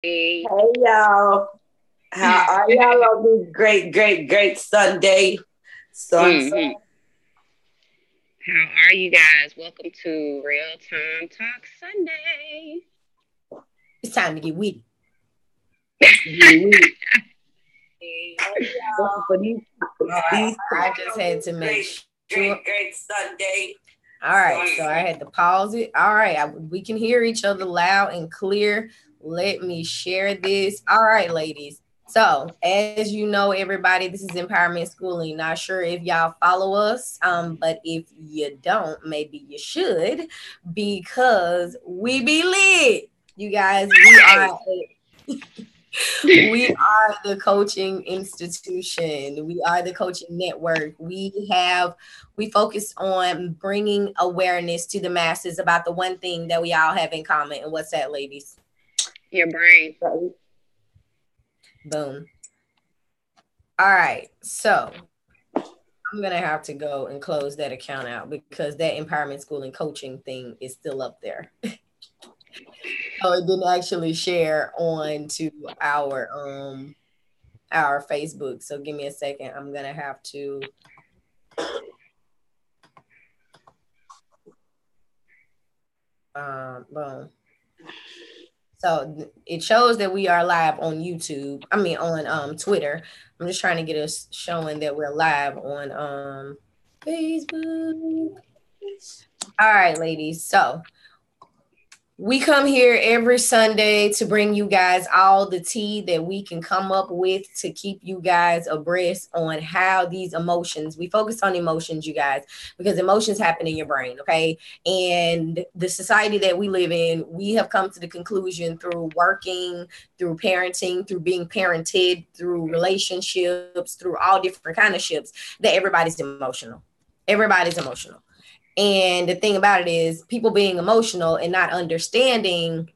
Hey. Hey y'all, how are y'all on this great Sunday? Sun. hmm How are you guys? Welcome to Real Time Talk Sunday. It's time to get witty. We Hey, looking for these all topics. right. These I topics. just had to make sure. Great Sunday. All right. So I had to pause it. All right. We can hear each other loud and clear. Let me share this. All right, ladies. So, as you know, everybody, this is Empowerment Schooling. Not sure if y'all follow us, but if you don't, maybe you should, because we be lit. You guys, we Right. are we are the coaching institution. We are the coaching network. We focus on bringing awareness to the masses about the one thing that we all have in common. And what's that, ladies? Your brain. Boom. All right. So I'm gonna have to go and close that account out because that empowerment school and coaching thing is still up there. So it didn't actually share on to our Facebook. So give me a second. I'm gonna have to boom. So it shows that we are live on YouTube. I mean on Twitter. I'm just trying to get us showing that we're live on Facebook. All right, ladies. So we come here every Sunday to bring you guys all the tea that we can come up with to keep you guys abreast on how these emotions, we focus on emotions, you guys, because emotions happen in your brain, okay? And the society that we live in, we have come to the conclusion through working, through parenting, through being parented, through relationships, through all different kind of ships, that everybody's emotional. Everybody's emotional. And the thing about it is, people being emotional and not understanding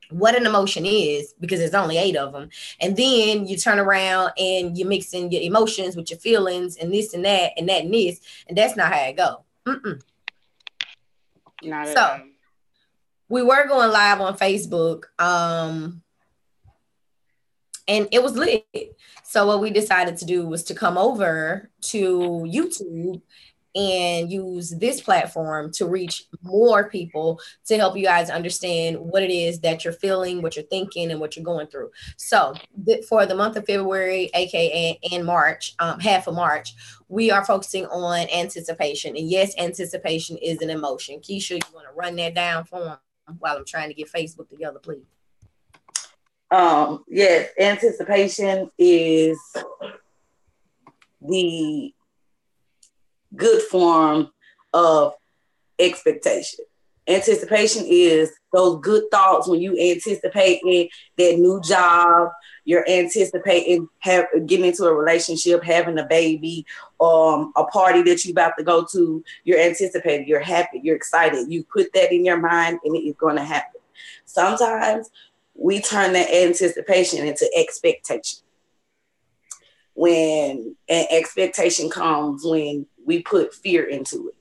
what an emotion is, because there's only 8 of them. And then you turn around and you mix in your emotions with your feelings and this and that and that and this. And that's not how it go. Not at So all. we were going live on Facebook. And it was lit. So what we decided to do was to come over to YouTube and use this platform to reach more people to help you guys understand what it is that you're feeling, what you're thinking, and what you're going through. So for the month of February, aka and March, half of March, we are focusing on anticipation. And yes, anticipation is an emotion. Keisha, you want to run that down for them while I'm trying to get Facebook together, please? Yes, anticipation is the good form of expectation. Anticipation is those good thoughts when you anticipating that new job, you're anticipating getting into a relationship, having a baby, a party that you about to go to. You're anticipating, you're happy, you're excited. You put that in your mind, and it is going to happen. Sometimes we turn that anticipation into expectation. When an expectation comes when we put fear into it,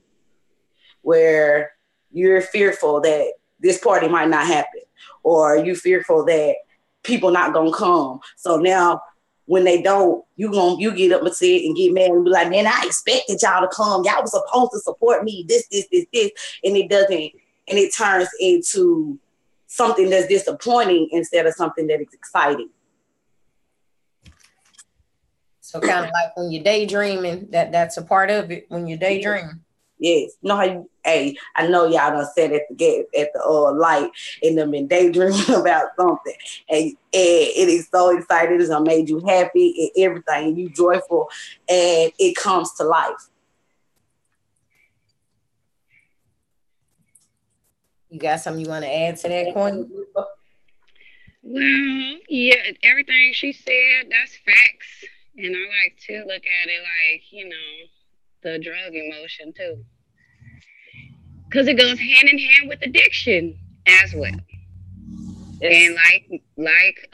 where you're fearful that this party might not happen, or you fearful that people not gonna come. So now when they don't, you get up and say it and get mad and be like, man, I expected y'all to come. Y'all was supposed to support me. This, and it doesn't, and it turns into something that's disappointing instead of something that is exciting. So kind of like when you're daydreaming, that's a part of it when you're daydreaming. Yes. You know how you, hey, I know y'all done sat at the gate at the light and them been daydreaming about something. And it is so excited, it's gonna made you happy and everything, and you joyful, and it comes to life. You got something you want to add to that, Queen? Well, yeah, everything she said, that's facts. And I like to look at it like, the drug emotion too. Because it goes hand in hand with addiction as well. And Yes. like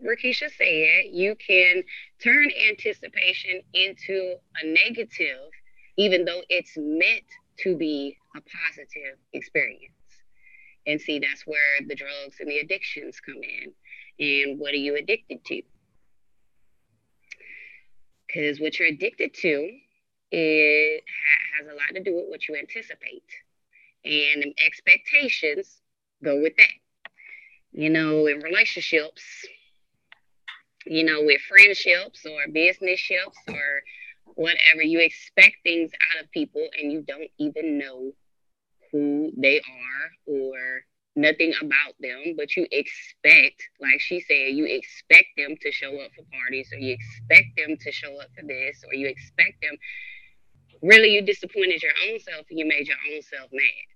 Rakisha said, you can turn anticipation into a negative, even though it's meant to be a positive experience. And see, that's where the drugs and the addictions come in. And what are you addicted to? Because what you're addicted to has a lot to do with what you anticipate. And expectations go with that. In relationships, with friendships or business ships or whatever, you expect things out of people and you don't even know who they are or nothing about them, but you expect, like she said, you expect them to show up for parties or you expect them to show up for this or you expect them. Really, you disappointed your own self and you made your own self mad.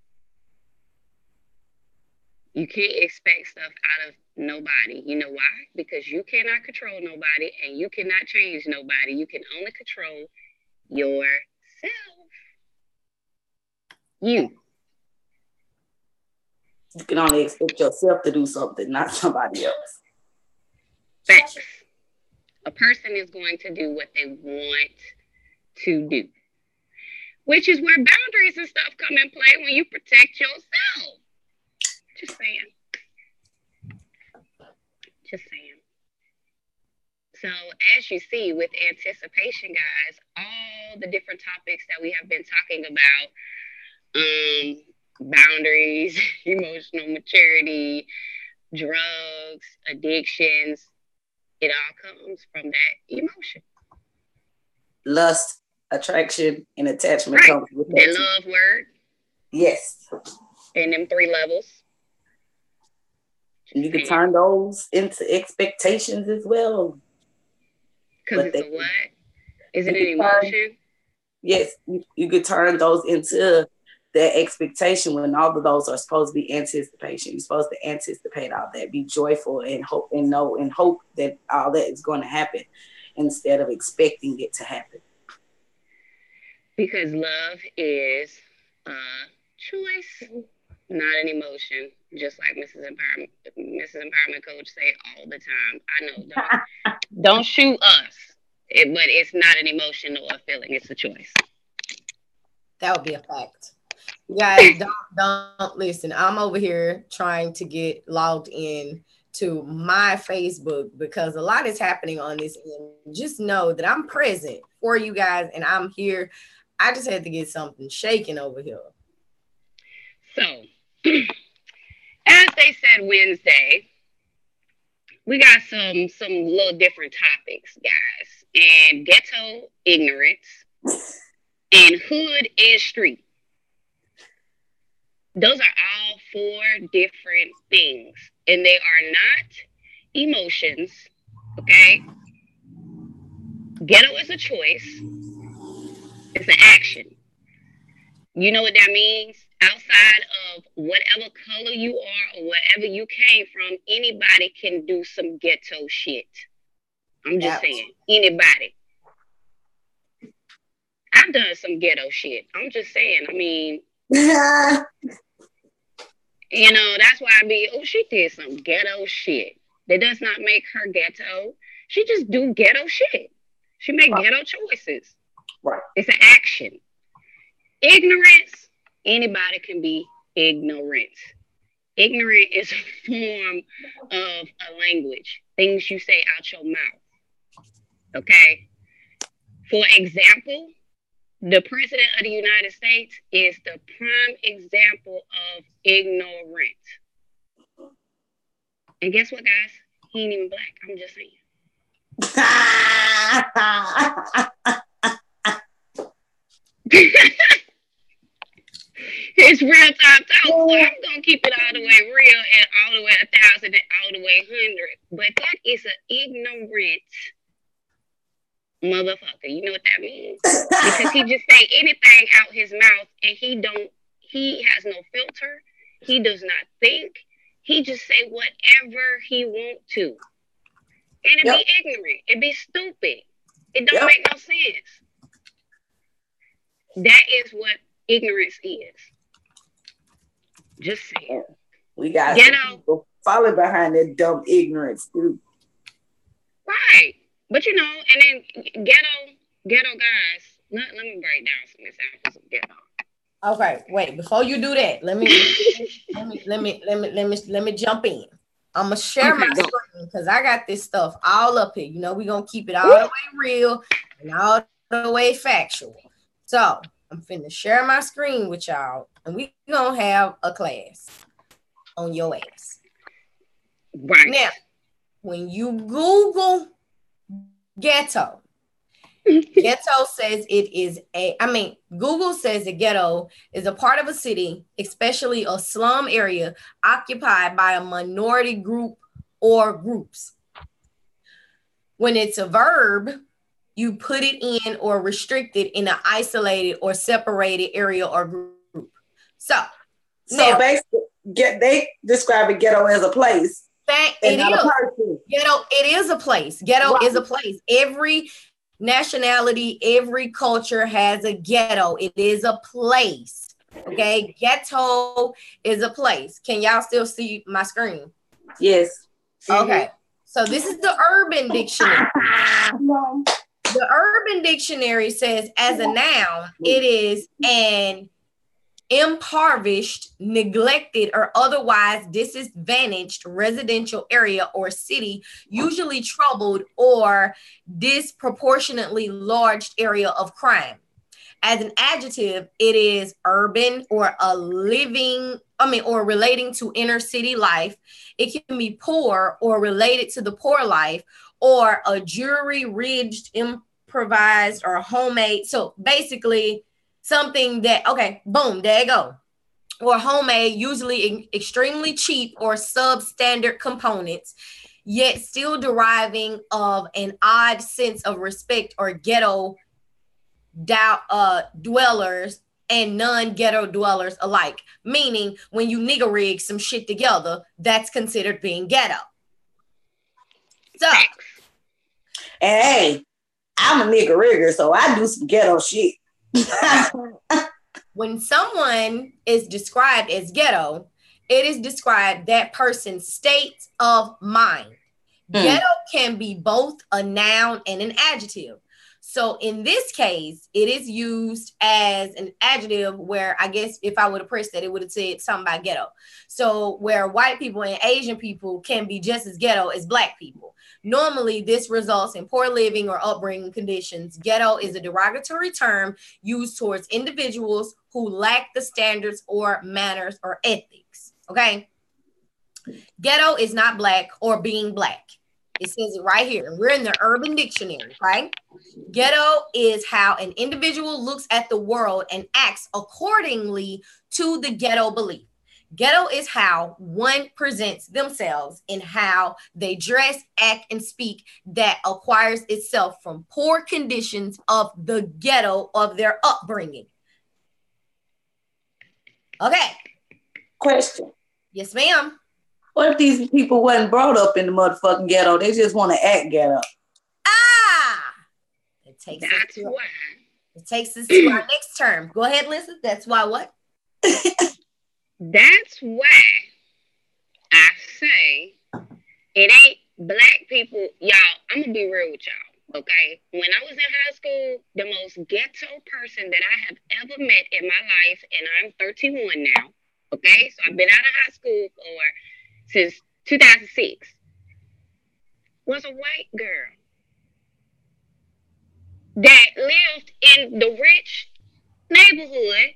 You can't expect stuff out of nobody. You know why? Because you cannot control nobody and you cannot change nobody. You can only control yourself. You. You can only expect yourself to do something, not somebody else. Facts. A person is going to do what they want to do, which is where boundaries and stuff come in play when you protect yourself. Just saying. Just saying. So, as you see with anticipation, guys, all the different topics that we have been talking about, boundaries, emotional maturity, drugs, addictions, it all comes from that emotion. Lust, attraction, and attachment Right. comes with That that. love word. Yes. And them 3 levels. And you can turn those into expectations as well. Because it's a what? Is it an emotion? Yes, you could turn those into that expectation when all of those are supposed to be anticipation. You're supposed to anticipate all that, be joyful and hope and know and hope that all that is going to happen instead of expecting it to happen. Because love is a choice, not an emotion. Just like Mrs. Empowerment Coach say all the time. I know, don't shoot us, but it's not an emotion or a feeling. It's a choice. That would be a fact. You guys, don't listen. I'm over here trying to get logged in to my Facebook because a lot is happening on this end. Just know that I'm present for you guys and I'm here. I just had to get something shaking over here. So, as they said Wednesday, we got some little different topics, guys. And ghetto ignorance and hood and street. Those are all 4 different things. And they are not emotions. Okay? Ghetto is a choice. It's an action. You know what that means? Outside of whatever color you are or wherever you came from, anybody can do some ghetto shit. I'm just saying. Anybody. I've done some ghetto shit. I'm just saying. I mean, that's why she did some ghetto shit. That does not make her ghetto. She just do ghetto shit. She make ghetto choices. Right. It's an action. Ignorance, anybody can be ignorant. Ignorant is a form of a language. Things you say out your mouth. Okay? For example, the president of the United States is the prime example of ignorant. And guess what, guys? He ain't even black. I'm just saying. It's real time talk, so I'm gonna keep it all the way real and all the way 1,000 and all the way 100. But that is an ignorant motherfucker. You know what that means? Because he just say anything out his mouth and he has no filter. He does not think. He just say whatever he want to. And it be ignorant. It be stupid. It don't make no sense. That is what ignorance is. Just saying. We got people falling behind that dumb ignorance too. Right. But and then ghetto guys, let me break down some examples of ghetto. Okay, wait, before you do that, let me jump in. I'm gonna share my go. screen because I got this stuff all up here. You know, we're gonna keep it all the way real and all the way factual. So I'm finna share my screen with y'all, and we gonna have a class on your ass. Right. Now, when you Google ghetto, ghetto says it is Google says the ghetto is a part of a city, especially a slum area occupied by a minority group or groups. When it's a verb, you put it in or restrict it in an isolated or separated area or group. So now, basically, they describe a ghetto as a place. It is. Ghetto, it is a place. Ghetto is a place. Every nationality, every culture has a ghetto. It is a place. Okay. Ghetto is a place. Can y'all still see my screen? Yes. Okay. So this is the Urban Dictionary. The Urban Dictionary says as a noun, it is an impoverished, neglected, or otherwise disadvantaged residential area or city, usually troubled or disproportionately large area of crime. As an adjective, it is urban or or relating to inner city life. It can be poor or related to the poor life, or a jury-rigged, improvised, or homemade. So basically, something that, okay, boom, there you go. Or homemade, usually extremely cheap or substandard components, yet still deriving of an odd sense of respect or ghetto dwellers and non-ghetto dwellers alike. Meaning, when you nigger rig some shit together, that's considered being ghetto. So, and hey, I'm a nigger rigger, so I do some ghetto shit. When someone is described as ghetto, it is described that person's state of mind. Ghetto can be both a noun and an adjective. So in this case, it is used as an adjective where I guess if I would have pressed that, it would have said something about ghetto. So where white people and Asian people can be just as ghetto as black people. Normally, this results in poor living or upbringing conditions. Ghetto is a derogatory term used towards individuals who lack the standards or manners or ethics. Okay? Ghetto is not black or being black. It says it right here. We're in the Urban Dictionary, right? Ghetto is how an individual looks at the world and acts accordingly to the ghetto belief. Ghetto is how one presents themselves in how they dress, act, and speak that acquires itself from poor conditions of the ghetto of their upbringing. Okay. Question. Yes, ma'am. What if these people wasn't brought up in the motherfucking ghetto? They just want to act ghetto. It takes us to our next term. Go ahead, Lisa. That's why what? That's why I say it ain't black people. Y'all, I'm going to be real with y'all, okay? When I was in high school, the most ghetto person that I have ever met in my life, and I'm 31 now, okay? So I've been out of high school since 2006, was a white girl that lived in the rich neighborhood.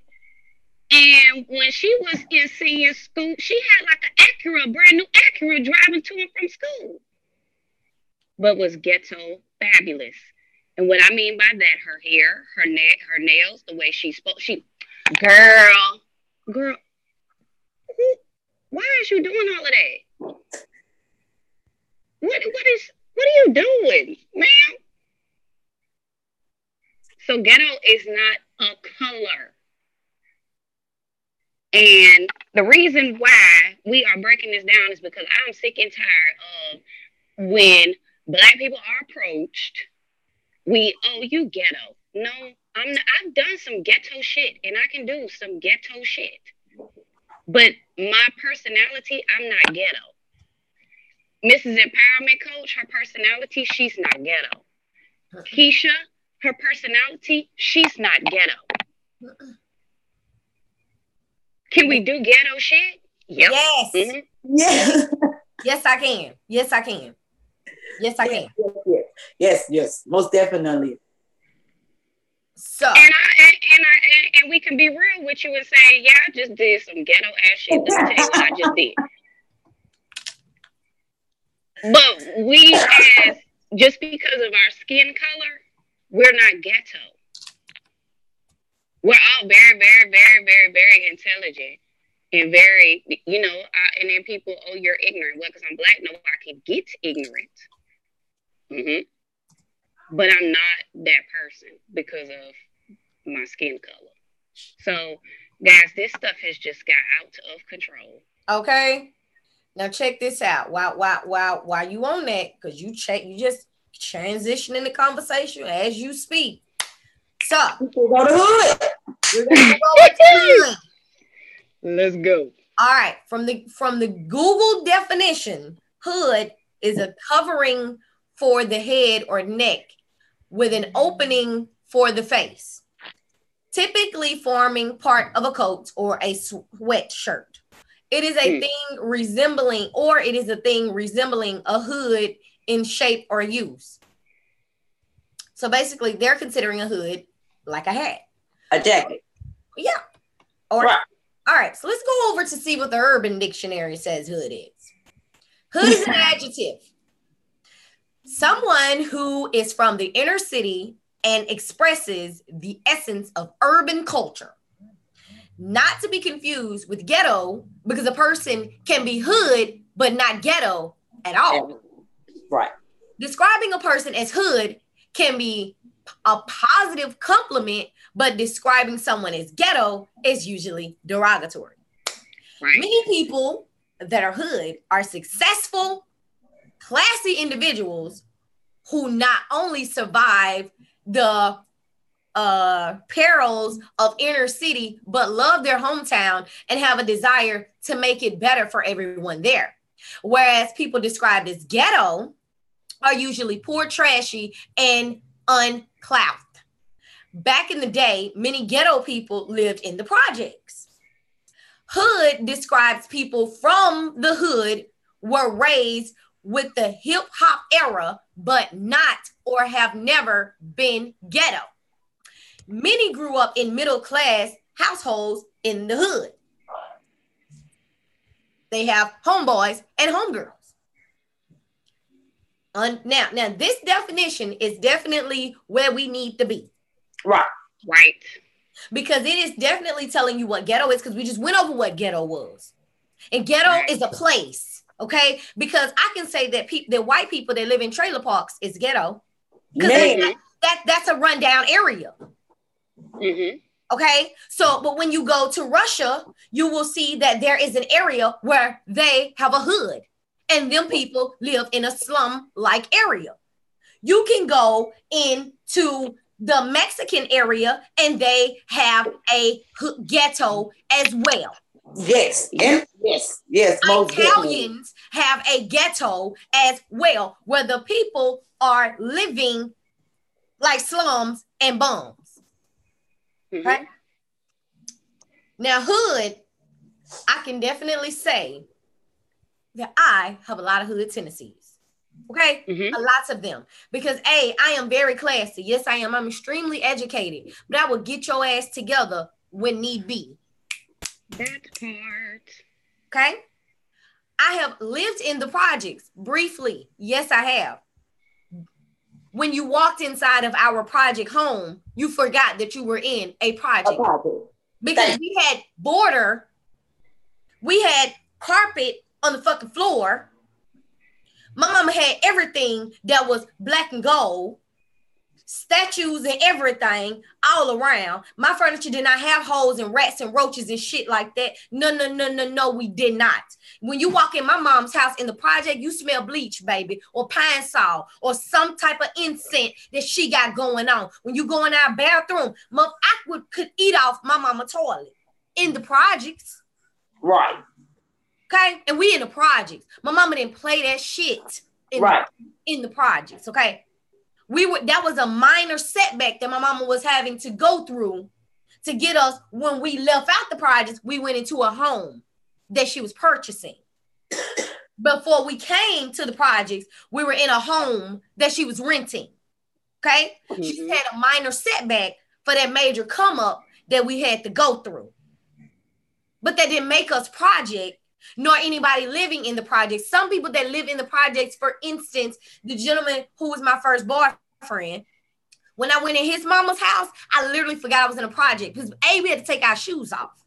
And when she was in senior school, she had like an Acura, brand new Acura, driving to and from school. But was ghetto fabulous. And what I mean by that, her hair, her neck, her nails, the way she spoke, girl, why is you doing all of that? What are you doing, ma'am? So ghetto is not a color. And the reason why we are breaking this down is because I'm sick and tired of when black people are approached, you ghetto. No, I'm not. I've done some ghetto shit and I can do some ghetto shit. But my personality, I'm not ghetto. Mrs. Empowerment Coach, her personality, she's not ghetto. Keisha, her personality, she's not ghetto. Can we do ghetto shit? Yep. Yes. Yeah. Yes, I can. Yes, I can. Yes, I can. Yes, most definitely. So, And we can be real with you and say, yeah, I just did some ghetto ass shit. Let me tell you what I just did. But we, as just because of our skin color, we're not ghetto. We're all very, very, very, very, very intelligent and very, and then people, oh, you're ignorant. Well, because I'm black, no, I can get ignorant. But I'm not that person because of my skin color. So, guys, this stuff has just got out of control. okay. Now check this out. While you on that, because you just transitioning the conversation as you speak. So go to hood. We're gonna go over to hood. Let's go. All right. From the Google definition, hood is a covering for the head or neck with an opening for the face, typically forming part of a coat or a sweatshirt. It is a thing resembling a hood in shape or use. So basically, they're considering a hood like a hat. A jacket. Yeah. All right. So let's go over to see what the Urban Dictionary says hood is. Hood is an adjective. Someone who is from the inner city and expresses the essence of urban culture. Not to be confused with ghetto, because a person can be hood but not ghetto at all. Right. Describing a person as hood can be a positive compliment, but describing someone as ghetto is usually derogatory. Right. Many people that are hood are successful, classy individuals who not only survive the perils of inner city, but love their hometown and have a desire to make it better for everyone there. Whereas people described as ghetto are usually poor, trashy, and unclouthed. Back in the day, many ghetto people lived in the projects. Hood describes people from the hood were raised with the hip hop era, but not or have never been ghetto. Many grew up in middle class households in the hood. They have homeboys and homegirls. Now, this definition is definitely where we need to be. Right. Because it is definitely telling you what ghetto is, because we just went over what ghetto was. And ghetto is a place, okay? Because I can say that that white people that live in trailer parks is ghetto. Because that's a rundown area. Okay, so but when you go to Russia, you will see that there is an area where they have a hood and them people live in a slum-like area. You can go into the Mexican area and they have a ghetto as well. Yes. Italians have a ghetto as well, where the people are living like slums and bums. Right? Now, hood, I can definitely say that I have a lot of hood tendencies. Okay? Lots of them. Because I am very classy. Yes, I am. I'm extremely educated. But I will get your ass together when need be. That part. Okay? I have lived in the projects briefly. Yes, I have. When you walked inside of our project home, you forgot that you were in a project. Because we had border, we had carpet on the fucking floor. My mama had everything that was black and gold, statues and everything all around. My furniture did not have holes and rats and roaches and shit like that. No, we did not. When you walk in my mom's house in the project, you smell bleach, baby, or pine saw, or some type of incense that she got going on. When you go in our bathroom, I could eat off my mama's toilet in the projects. Right. Okay? And we in the projects. My mama didn't play that shit in the projects, okay? That was a minor setback that my mama was having to go through to get us. When we left out the projects, we went into a home that she was purchasing. before we came to the projects, we were in a home that she was renting. Okay. She just had a minor setback for that major come up that we had to go through. But that didn't make us project, nor anybody living in the project. Some people that live in the projects, for instance, the gentleman who was my first boyfriend, when I went in his mama's house, I literally forgot I was in a project because we had to take our shoes off.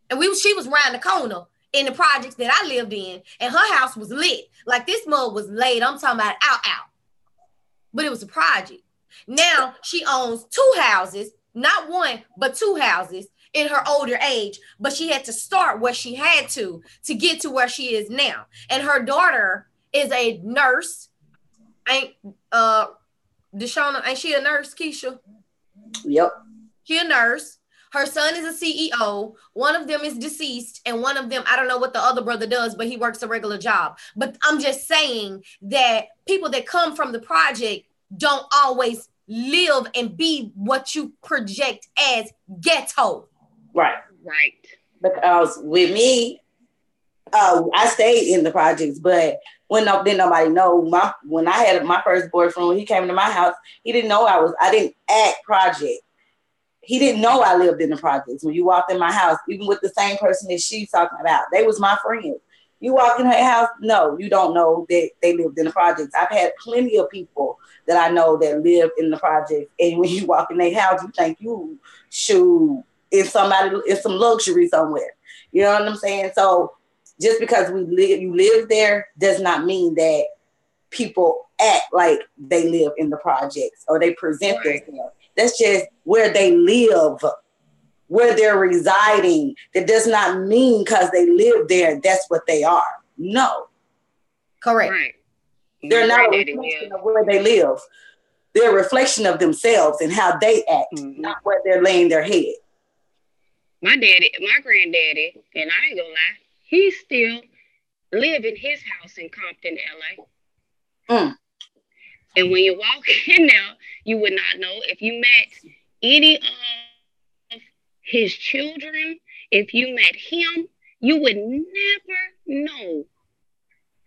And she was around the corner in the projects that I lived in, and her house was lit. Like this mug was laid. I'm talking about out. But it was a project. Now she owns 2 houses, not one, but 2 houses in her older age. But she had to start where she had to get to where she is now. And her daughter is a nurse. Ain't Deshauna, ain't she a nurse, Keisha? Yep. She a nurse. Her son is a CEO. One of them is deceased. And one of them, I don't know what the other brother does, but he works a regular job. But I'm just saying that people that come from the project don't always live and be what you project as ghetto. Right. Right. Because with me, I stayed in the projects, but didn't nobody know. When I had my first boyfriend, when he came to my house, he didn't know I didn't act project. He didn't know I lived in the projects. When you walked in my house, even with the same person that she's talking about, they was my friends. You walk in her house, no, you don't know that they lived in the projects. I've had plenty of people that I know that lived in the projects, and when you walk in their house, you think you should in some luxury somewhere. You know what I'm saying? So just because you live there does not mean that people act like they live in the projects or they present themselves. That's just where they live, where they're residing. That does not mean because they live there, that's what they are. No. Correct. Right. They're not a reflection of where they live. They're a reflection of themselves and how they act, not where they're laying their head. My granddaddy, and I ain't gonna lie, he still live in his house in Compton, LA. And when you walk in there, you would not know if you met any of his children, if you met him, you would never know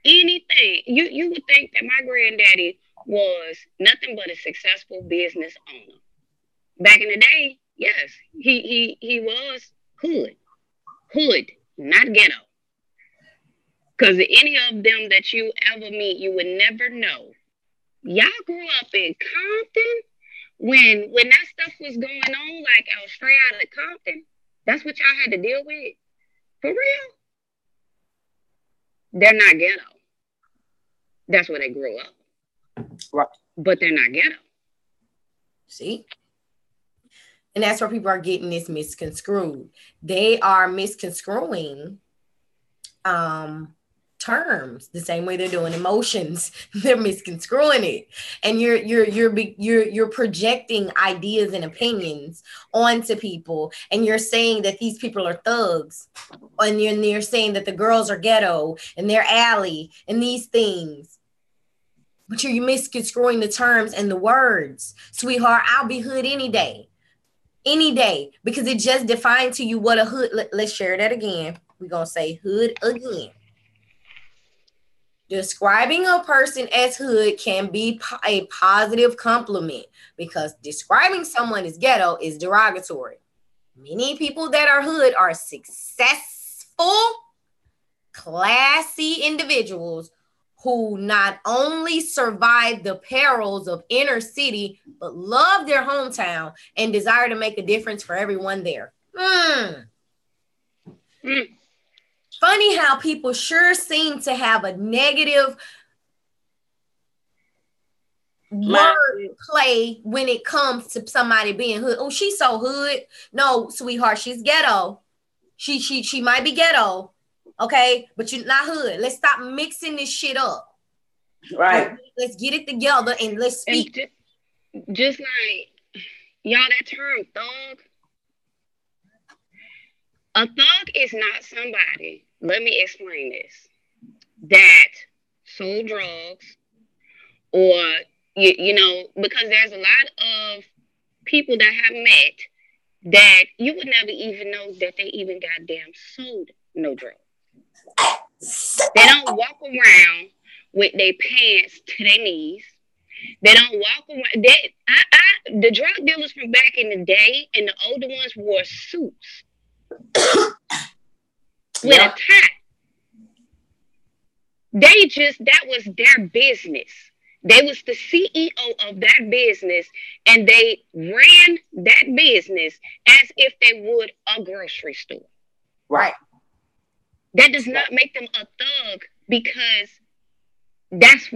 anything. You would think that my granddaddy was nothing but a successful business owner. Back in the day, yes, he was hood, not ghetto. Because any of them that you ever meet, you would never know. Y'all grew up in Compton when that stuff was going on, like out straight out of Compton. That's what y'all had to deal with. For real. They're not ghetto. That's where they grew up. Right. But they're not ghetto. See? And that's where people are getting this misconstrued. They are misconstruing terms the same way they're doing emotions. They're misconstruing it, and you're projecting ideas and opinions onto people, and you're saying that these people are thugs, and you're saying that the girls are ghetto and they're alley and these things. But you're misconstruing the terms and the words. Sweetheart, I'll be hood any day, because it just defined to you what a hood. Let's share that again. We're gonna say hood again. Describing a person as hood can be a positive compliment, because describing someone as ghetto is derogatory. Many people that are hood are successful, classy individuals who not only survive the perils of inner city, but love their hometown and desire to make a difference for everyone there. Funny how people sure seem to have a negative word play when it comes to somebody being hood. Oh, she's so hood. No, sweetheart, she's ghetto. She might be ghetto, okay, but you're not hood. Let's stop mixing this shit up. Right. Let's get it together and let's speak. And just like y'all, that term thug. A thug is not somebody, let me explain this, that sold drugs or, you know, because there's a lot of people that have met that you would never even know that they even goddamn sold no drugs. They don't walk around with their pants to their knees. They don't walk around. The drug dealers from back in the day and the older ones wore suits with a Yep. tie. That was their business. They was the CEO of that business, and they ran that business as if they would a grocery store. Right. That does not make them a thug because that's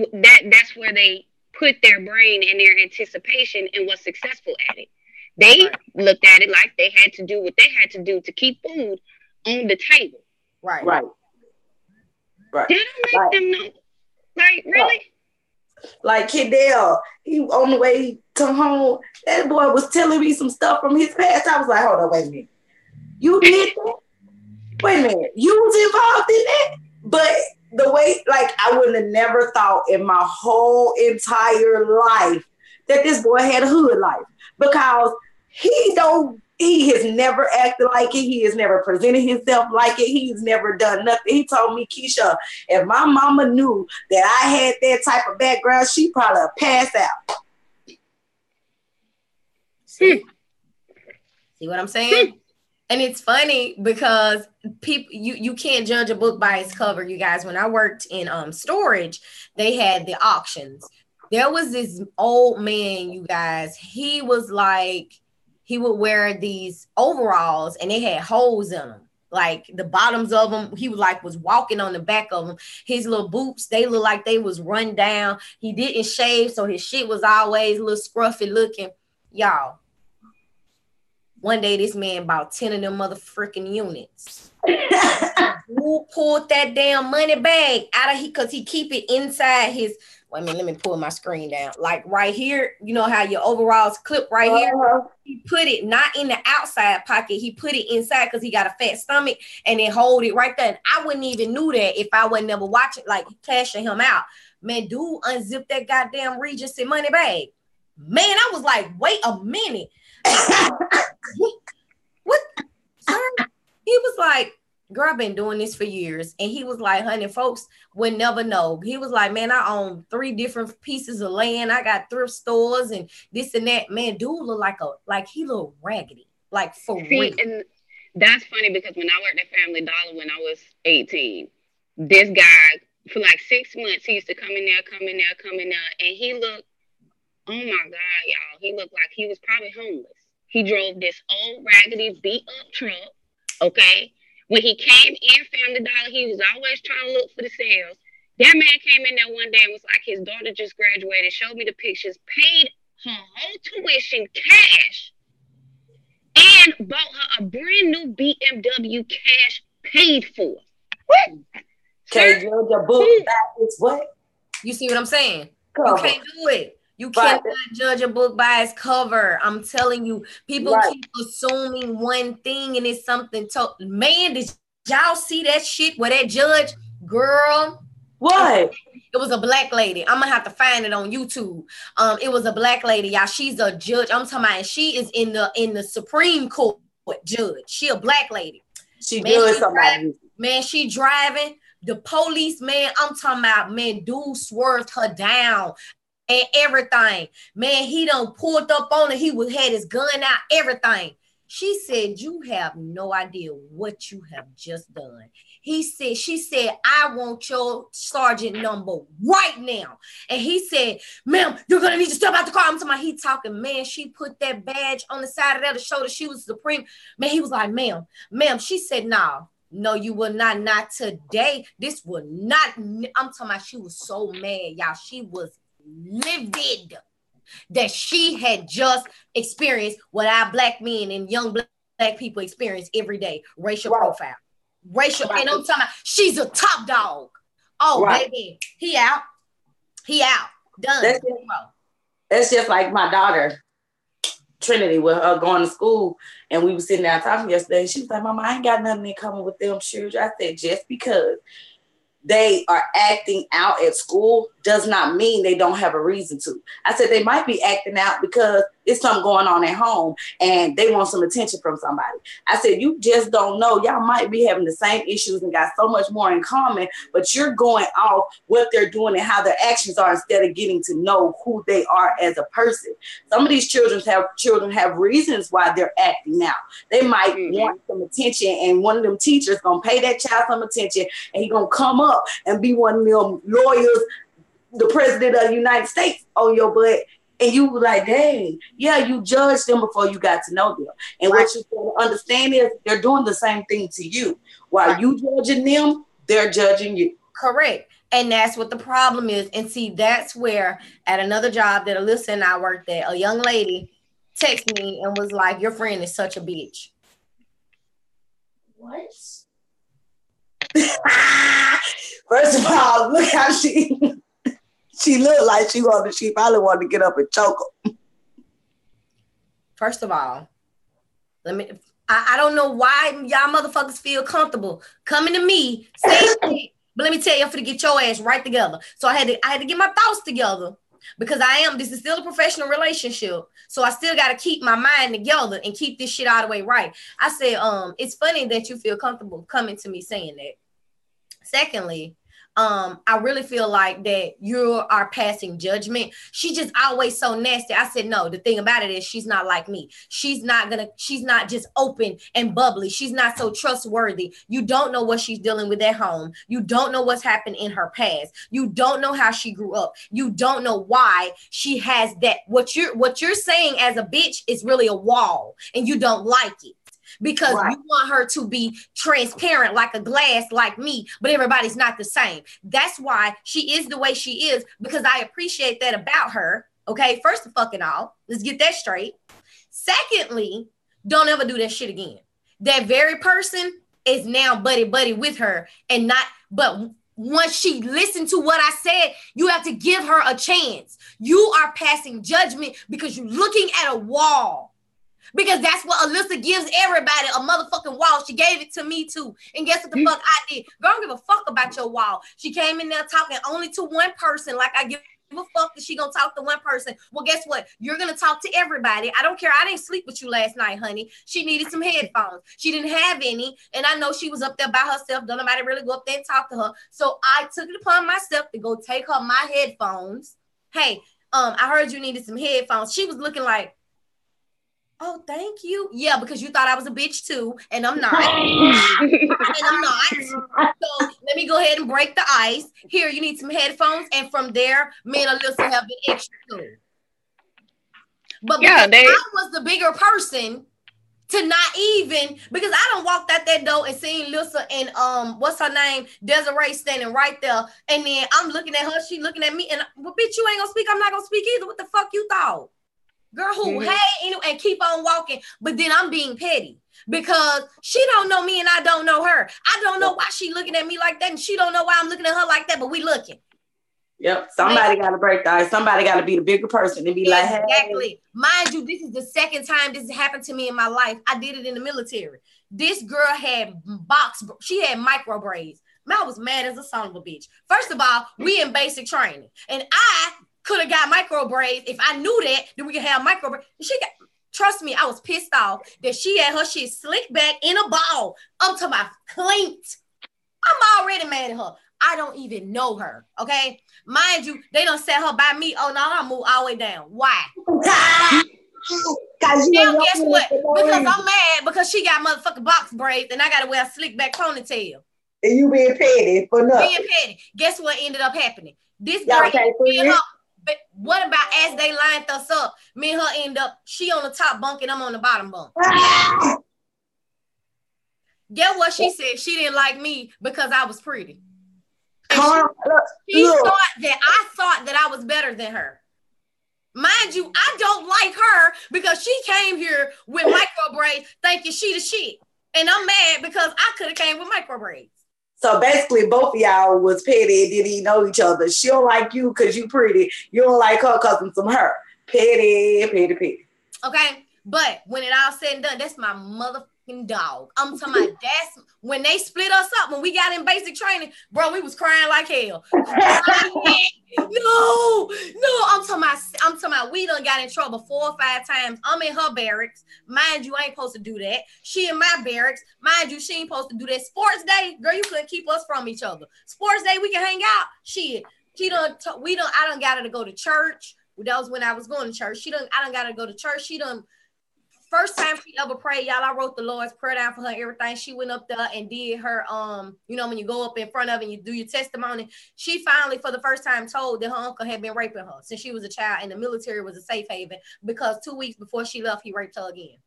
where they put their brain and their anticipation and was successful at it. They Right. looked at it like they had to do what they had to do to keep food on the table. Right. Right. Right. That don't make Like, them know. Like, really? like Kidell, he on the way to home, that boy was telling me some stuff from his past. I was like, hold on, wait a minute. You did that? Wait a minute. You was involved in that? But the way, like, I would have never thought in my whole entire life that this boy had a hood life because he has never acted like it. He has never presented himself like it. He's never done nothing. He told me, Keisha, if my mama knew that I had that type of background, she probably would pass out. See what I'm saying? And it's funny because people you can't judge a book by its cover, you guys. When I worked in storage, they had the auctions. There was this old man, you guys. He was like, he would wear these overalls and they had holes in them. Like the bottoms of them, he was walking on the back of them. His little boots, they looked like they was run down. He didn't shave, so his shit was always a little scruffy looking. Y'all, one day this man bought 10 of them motherfucking units. Who pulled that damn money bag out of because he keep it inside his. Wait a minute, let me pull my screen down. Like right here, you know how your overalls clip right here? He put it not in the outside pocket. He put it inside because he got a fat stomach and then hold it right there. And I wouldn't even knew that if I wasn't never watching, like cashing him out. Man, dude unzipped that goddamn Regency money bag. Man, I was like, wait a minute. What? Sir? He was like, girl, I've been doing this for years. And he was like, honey, folks would never know. He was like, man, I own 3 different pieces of land. I got thrift stores and this and that. Man, dude look like he look raggedy. Like for real. And that's funny because when I worked at Family Dollar when I was 18, this guy for like 6 months, he used to come in there, and he looked, oh my God, y'all, he looked like he was probably homeless. He drove this old raggedy beat up truck. Okay. When he came in Family Dollar, he was always trying to look for the sales. That man came in there one day and was like, his daughter just graduated, showed me the pictures, paid her whole tuition cash, and bought her a brand new BMW cash paid for. Can't judge a book by its what? You see what I'm saying? Cover. You can't do it. You cannot judge a book by its cover. I'm telling you, people keep assuming one thing and it's something. Man, did y'all see that shit where that judge, girl? What? It was a black lady. I'm gonna have to find it on YouTube. It was a black lady, y'all. She's a judge. I'm talking about, and she is in the Supreme Court judge. She a black lady. She doing somebody. Man, she driving. The police, man, I'm talking about, man, dude swerved her down. And everything, man, he done pulled up on her. He had his gun out, everything. She said, you have no idea what you have just done. She said, I want your sergeant number right now. And he said, ma'am, you're going to need to step out the car. I'm talking about, he talking, man, she put that badge on the side of that to show that she was supreme. Man, he was like, ma'am. She said, no, you will not. Not today. This will not. I'm talking about, she was so mad, y'all. She was livid that she had just experienced what our black men and young black people experience every day. Racial profile. And I'm talking about, she's a top dog. Oh, baby. He out. Done. That's just like my daughter, Trinity, with her going to school. And we were sitting down talking yesterday. She was like, Mama, I ain't got nothing in common with them children. I said, just because they are acting out at school does not mean they don't have a reason to. I said they might be acting out because it's something going on at home and they want some attention from somebody. I said, you just don't know. Y'all might be having the same issues and got so much more in common, but you're going off what they're doing and how their actions are instead of getting to know who they are as a person. Some of these children have reasons why they're acting out. They might want some attention, and one of them teachers gonna pay that child some attention, and he gonna come up and be one of them lawyers, the president of the United States on your butt. And you were like, dang, yeah, you judged them before you got to know them. And what you understand is they're doing the same thing to you. While you judging them, they're judging you. Correct. And that's what the problem is. And see, that's where at another job that Alyssa and I worked at, a young lady texted me and was like, your friend is such a bitch. What? First of all, look how she looked like she probably wanted to get up and choke him. First of all, I don't know why y'all motherfuckers feel comfortable coming to me saying shit, but let me tell you, I'm finna get your ass right together. So I had to get my thoughts together because this is still a professional relationship. So I still got to keep my mind together and keep this shit all the way right. I said, it's funny that you feel comfortable coming to me saying that. Secondly, I really feel like that you are passing judgment. She just always so nasty. I said, no, the thing about it is she's not like me. She's not just open and bubbly. She's not so trustworthy. You don't know what she's dealing with at home. You don't know what's happened in her past. You don't know how she grew up. You don't know why she has that. What you're saying as a bitch is really a wall and you don't like it. Because you want her to be transparent like a glass like me, but everybody's not the same. That's why she is the way she is, because I appreciate that about her. Okay, first of fucking all, let's get that straight. Secondly, don't ever do that shit again. That very person is now buddy with her but once she listened to what I said, you have to give her a chance. You are passing judgment because you're looking at a wall. Because that's what Alyssa gives everybody, a motherfucking wall. She gave it to me too. And guess what the fuck I did? Girl, I don't give a fuck about your wall. She came in there talking only to one person. Like I give a fuck that she gonna talk to one person. Well, guess what? You're gonna talk to everybody. I don't care. I didn't sleep with you last night, honey. She needed some headphones. She didn't have any. And I know she was up there by herself. Don't nobody really go up there and talk to her. So I took it upon myself to go take her my headphones. Hey, I heard you needed some headphones. She was looking like, oh, thank you. Yeah, because you thought I was a bitch too, and I'm not. So let me go ahead and break the ice. Here, you need some headphones, and from there, me and Alyssa have been extra too. But because I was the bigger person to not even, because I done walked out that door and seen Alyssa and what's her name, Desiree standing right there, and then I'm looking at her, she looking at me, and well, bitch, you ain't gonna speak. I'm not gonna speak either. What the fuck you thought? Girl, who? Hey, anyway, and keep on walking. But then I'm being petty because she don't know me and I don't know her. I don't know why she looking at me like that, and she don't know why I'm looking at her like that. But we looking. Yep. Somebody got to break the ice. Somebody got to be the bigger person and be like, hey. Exactly. Mind you, this is the second time this has happened to me in my life. I did it in the military. This girl had she had micro braids. Man, I was mad as a son of a bitch. First of all, we in basic training, and I could have got micro braids if I knew that we could have micro braids. Trust me, I was pissed off that she had her shit slicked back in a ball. I'm talking about cleaned. I'm already mad at her. I don't even know her. Okay, mind you, they don't set her by me. Oh no, I move all the way down. Why? Now guess what? Because I'm mad because she got motherfucking box braids and I gotta wear a slick back ponytail. And you being petty for nothing. Being petty. Guess what ended up happening? This girl, but what about as they lined us up? Me and her end up, she on the top bunk and I'm on the bottom bunk. Get what she said? She didn't like me because I was pretty. She thought that I thought that I was better than her. Mind you, I don't like her because she came here with micro braids thinking she the shit. And I'm mad because I could have came with micro braids. So basically, both of y'all was petty and didn't even know each other. She don't like you because you pretty. You don't like her because of some her. Petty. Okay, but when it all said and done, that's my dog. I'm talking about that's when they split us up when we got in basic training, bro. We was crying like hell. No, I'm talking about we done got in trouble 4 or 5 times. I'm in her barracks. Mind you, I ain't supposed to do that. She in my barracks. Mind you, she ain't supposed to do that. Sports day, girl, you couldn't keep us from each other. Sports day, we can hang out. Shit. I done got her to go to church. That was when I was going to church. I done got her to go to church. First time she ever prayed, y'all, I wrote the Lord's Prayer down for her, everything. She went up there and did her, when you go up in front of it and you do your testimony, she finally, for the first time, told that her uncle had been raping her since she was a child, and the military was a safe haven because 2 weeks before she left, he raped her again.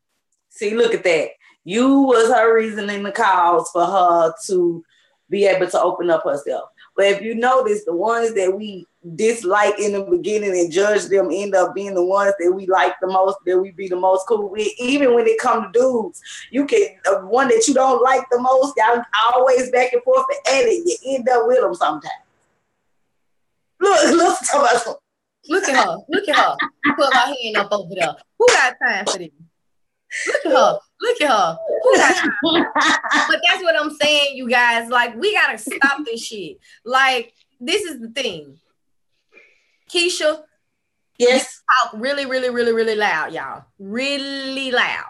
See, look at that. You was her reason in the cause for her to be able to open up herself. But if you notice, the ones that we dislike in the beginning and judge them end up being the ones that we like the most, that we be the most cool with. Even when it comes to dudes, you can one that you don't like the most, y'all always back and forth and edit. You end up with them sometimes. Look at her. Put her hand up over there. Who got time for this? Look at her. Who got time? But that's what I'm saying, you guys. Like, we gotta stop this shit. Like, this is the thing. Keisha, yes, talk really, really, really, really loud, y'all. Really loud.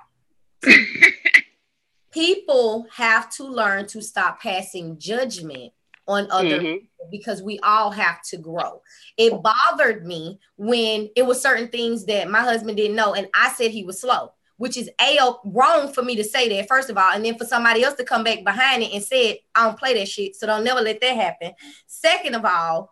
People have to learn to stop passing judgment on other people because we all have to grow. It bothered me when it was certain things that my husband didn't know, and I said he was slow, which is wrong for me to say that, first of all, and then for somebody else to come back behind it and say, I don't play that shit, so don't never let that happen. Second of all,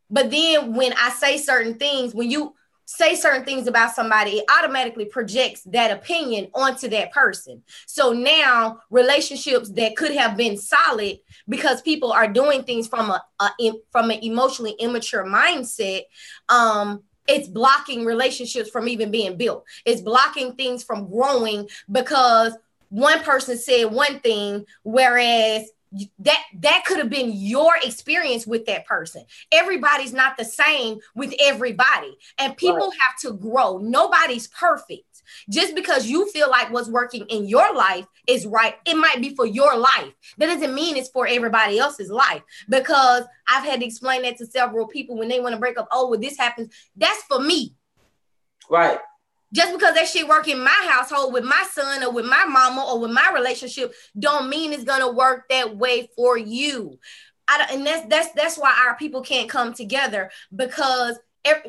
but then when I say certain things, when you say certain things about somebody, it automatically projects that opinion onto that person. So now relationships that could have been solid because people are doing things from an emotionally immature mindset, it's blocking relationships from even being built. It's blocking things from growing because one person said one thing, whereas that could have been your experience with that person. Everybody's not the same with everybody, and people have to grow. Nobody's perfect. Just because you feel like what's working in your life is right, it might be for your life. That doesn't mean it's for everybody else's life, because I've had to explain that to several people when they want to break up. Oh, well, this happens. That's for me. Right. Just because that shit work in my household with my son or with my mama or with my relationship don't mean it's gonna work that way for you. And that's why our people can't come together, because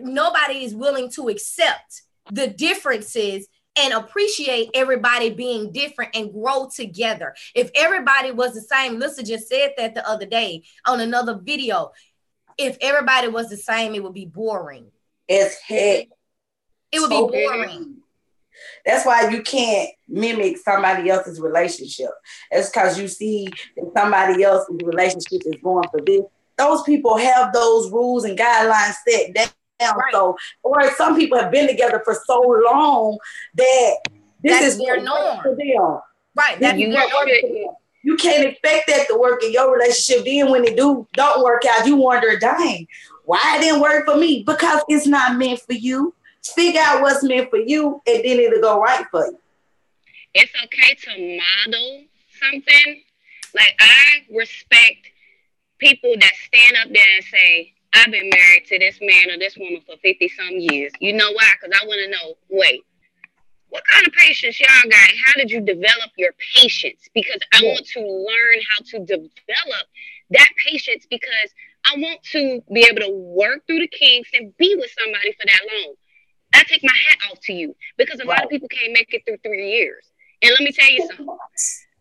nobody is willing to accept the differences and appreciate everybody being different and grow together. If everybody was the same, Lisa just said that the other day on another video. If everybody was the same, it would be boring. As heck. It would be boring. That's why you can't mimic somebody else's relationship. It's because you see that somebody else's relationship is going for this. Those people have those rules and guidelines set down. Right. So, or some people have been together for so long that this is their norm for them. Right. That's their norm. You can't expect that to work in your relationship. Then when it don't work out, you wonder, dang, why it didn't work for me? Because it's not meant for you. Figure out what's meant for you, and then it'll go right for you. It's okay to model something. Like, I respect people that stand up there and say, I've been married to this man or this woman for 50-some years. You know why? Because I want to know, wait, what kind of patience y'all got? How did you develop your patience? Because I want to learn how to develop that patience, because I want to be able to work through the kinks and be with somebody for that long. I take my hat off to you, because a lot of people can't make it through 3 years. And let me tell you something.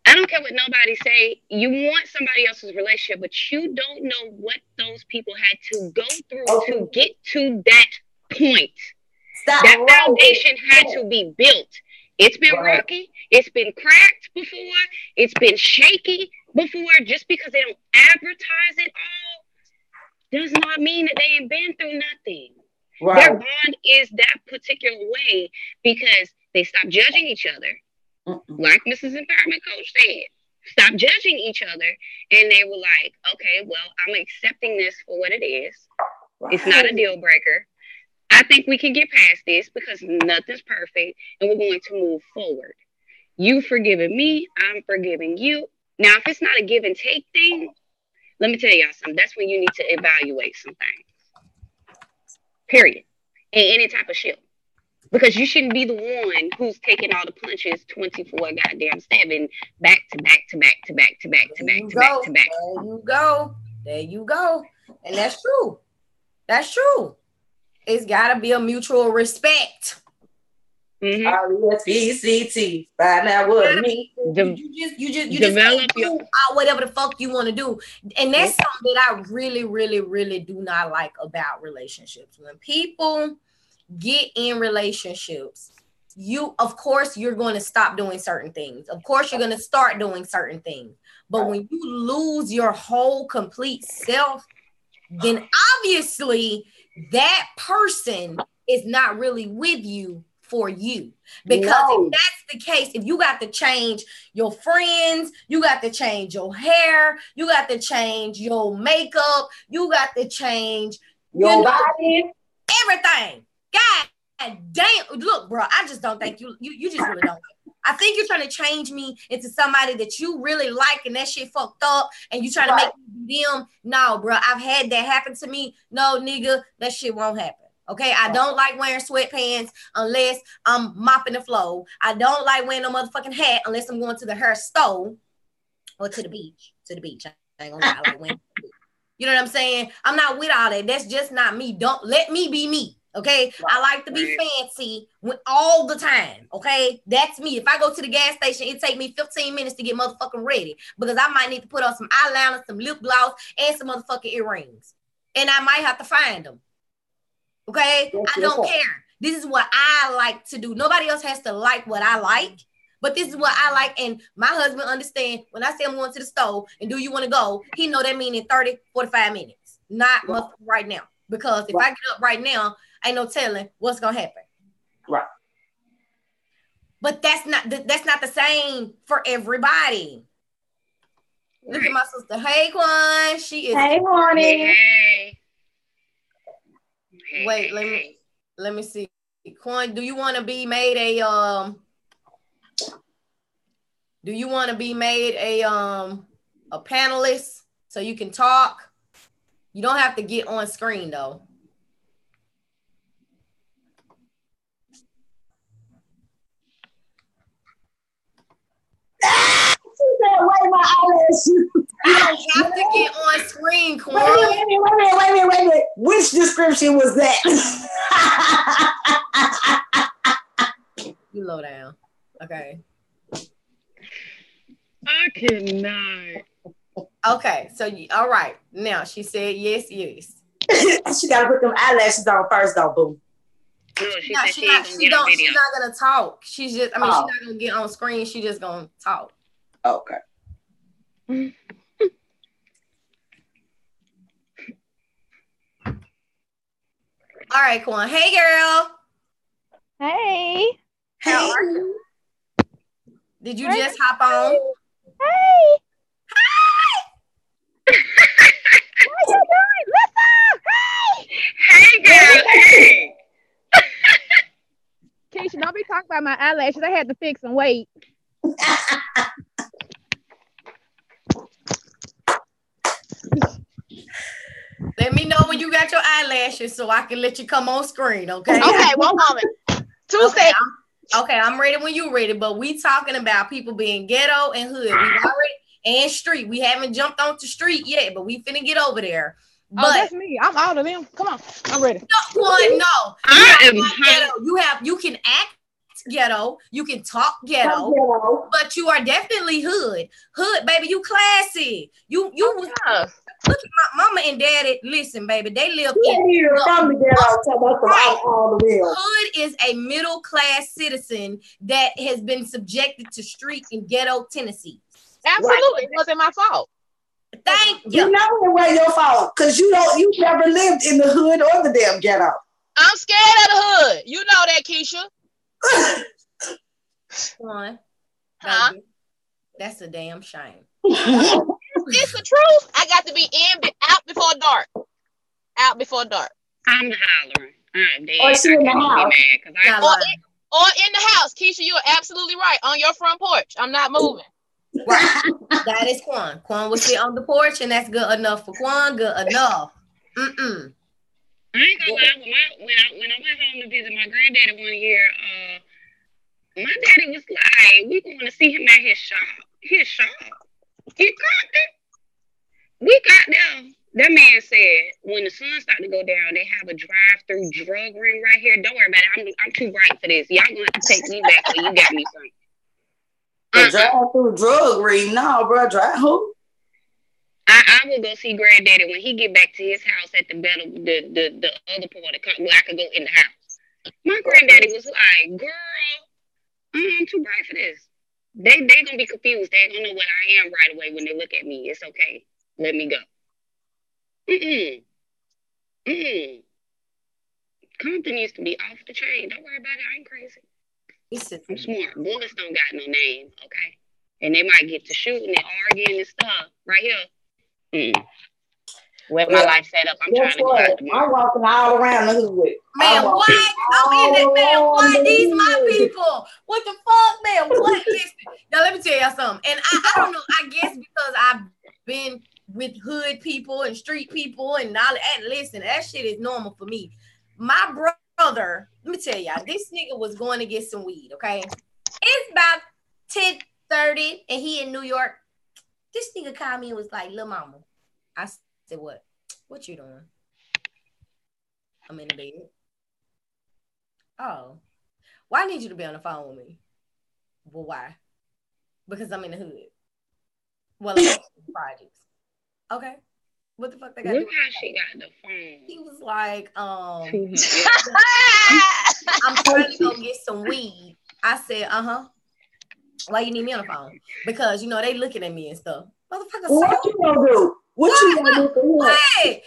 I don't care what nobody say. You want somebody else's relationship, but you don't know what those people had to go through to get to that point. That foundation had to be built. It's been rocky. It's been cracked before. It's been shaky before. Just because they don't advertise it all does not mean that they ain't been through nothing. Right. Their bond is that particular way because they stop judging each other. Like Mrs. Empowerment Coach said, stop judging each other. And they were like, okay, well, I'm accepting this for what it is. Right. It's not a deal breaker. I think we can get past this because nothing's perfect and we're going to move forward. You forgiving me, I'm forgiving you. Now, if it's not a give and take thing, let me tell y'all something. That's when you need to evaluate something. Period. In any type of shit. Because you shouldn't be the one who's taking all the punches 24 goddamn 7 back to back to back to back to back to back to back to back. There you go. There you go. And that's true. That's true. It's gotta be a mutual respect. R-E-S-P-E-C-T. Find out what me. You just do whatever the fuck you want to do. And that's something that I really, really, really do not like about relationships. When people get in relationships, of course you're going to stop doing certain things. Of course you're going to start doing certain things. But when you lose your whole complete self, then obviously that person is not really with you for you. Because if that's the case, if you got to change your friends, you got to change your hair, you got to change your makeup, you got to change your body, everything. God damn, look, bro, I just don't think you just really don't. I think you're trying to change me into somebody that you really like and that shit fucked up and you trying to make me them. No, bro, I've had that happen to me. No, nigga, that shit won't happen. Okay, I don't like wearing sweatpants unless I'm mopping the floor. I don't like wearing no motherfucking hat unless I'm going to the hair store or to the beach. To the beach. I ain't gonna lie, I like wearing. You know what I'm saying? I'm not with all that. That's just not me. Don't let me be me. Okay, I like to be fancy all the time. Okay, that's me. If I go to the gas station, it take me 15 minutes to get motherfucking ready because I might need to put on some eyeliner, some lip gloss, and some motherfucking earrings, and I might have to find them. Okay, I don't care. This is what I like to do. Nobody else has to like what I like, but this is what I like. And my husband understand when I say I'm going to the store and do you want to go, he know that mean in 30, 45 minutes, not right now. Because if I get up right now, ain't no telling what's gonna happen. Right. But that's not the same for everybody. Look at my sister. Hey, Quan. She is. Hey, morning. Hey. Wait, let me see. Quan, do you want to be made a panelist so you can talk? You don't have to get on screen though. You don't have to get on screen, Quan. Wait a minute. Which description was that? You low down. Okay. I cannot. Okay, so all right. Now she said yes. She gotta put them eyelashes on first, though, boo. No, she's not gonna talk. She's not gonna get on screen. She's just gonna talk. Okay. All right, Quan. Hey, girl. Hey. How are you? Did you just hop on? Hey. How you doing? Hey, girl. Hey. Keisha, don't be talking about my eyelashes. I had to fix them. Wait. Let me know when you got your eyelashes so I can let you come on screen, okay? Okay, 1 moment. 2 seconds. Okay, I'm ready when you're ready, but we talking about people being ghetto and hood. We've already, and street. We haven't jumped onto street yet, but we finna get over there. But that's me. I'm all of them. Come on. I'm ready. No. I am ghetto. You can act ghetto, you can talk ghetto, but you are definitely hood. Hood, baby, you classy. You look at my mama and daddy. Listen, baby, they live in hood is a middle class citizen that has been subjected to street in ghetto Tennessee. Absolutely, it wasn't my fault. Thank you. You know it wasn't your fault because you never lived in the hood or the damn ghetto. I'm scared of the hood. You know that, Keisha. One, that's a damn shame. It's the truth. I got to be out before dark. Out before dark. I'm hollering. I'm dead. Or she in the house. or in the house. Keisha, you're absolutely right. On your front porch. I'm not moving. Right. That is Quan. Quan will sit on the porch, and that's good enough for Quan. Good enough. I ain't gonna lie. When I went home to visit my granddaddy one year, my daddy was like, "We going to see him at his shop. His shop. He got there. We got there." That man said, when the sun started to go down, they have a drive-through drug ring right here. Don't worry about it. I'm too bright for this. Y'all gonna have to take me back or you got me something. A drive-through drug ring? No, bro. Drive who? I will go see granddaddy when he get back to his house at the other part of the where I could go in the house. My granddaddy was like, "Girl, I'm too bright for this." They gonna be confused. They don't know what I am right away when they look at me. It's okay. Let me go. Compton used to be off the chain. Don't worry about it. I ain't crazy. I'm smart. Bullets don't got no name, okay? And they might get to shooting and arguing and stuff right here. Where my life set up, I'm trying to go out tomorrow. I'm walking all around the hood. Man, what? I'm in it, man. What? These my people. What the fuck, man? What? Listen, now let me tell y'all something. And I don't know. I guess because I've been with hood people and street people and all that. Listen, that shit is normal for me. My brother, let me tell y'all, this nigga was going to get some weed. Okay, it's about 10:30, and he in New York. This nigga called me and was like, "Lil' mama." I said, "What? What you doing?" "I'm in the bed." "Oh, well, I need you to be on the phone with me." "Well, why?" "Because I'm in the hood." "Well, I'm in the projects." "Okay. What the fuck they got to do?" Look how she got the phone. He was like, I'm trying to go get some weed. I said, "Why you need me on the phone?" "Because, you know, they looking at me and stuff." Motherfucker, what you gonna do? What you gonna do for what? I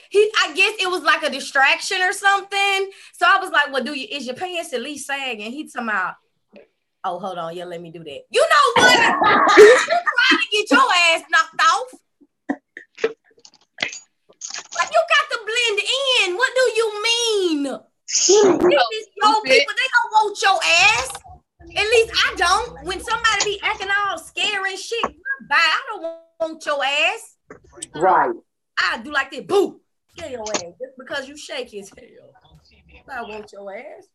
guess it was like a distraction or something. So I was like, "Well, is your pants at least sagging?" He talking about, "Oh, hold on, yeah, let me do that." You know what? You trying to get your ass knocked off. Like, you got to blend in. What do you mean? This is your people. They don't want your ass. At least I don't. When somebody be acting all scary and shit, goodbye. I don't want your ass. Right. I do like this. Boo. Get your ass. Just because you shake his hell. I want your ass.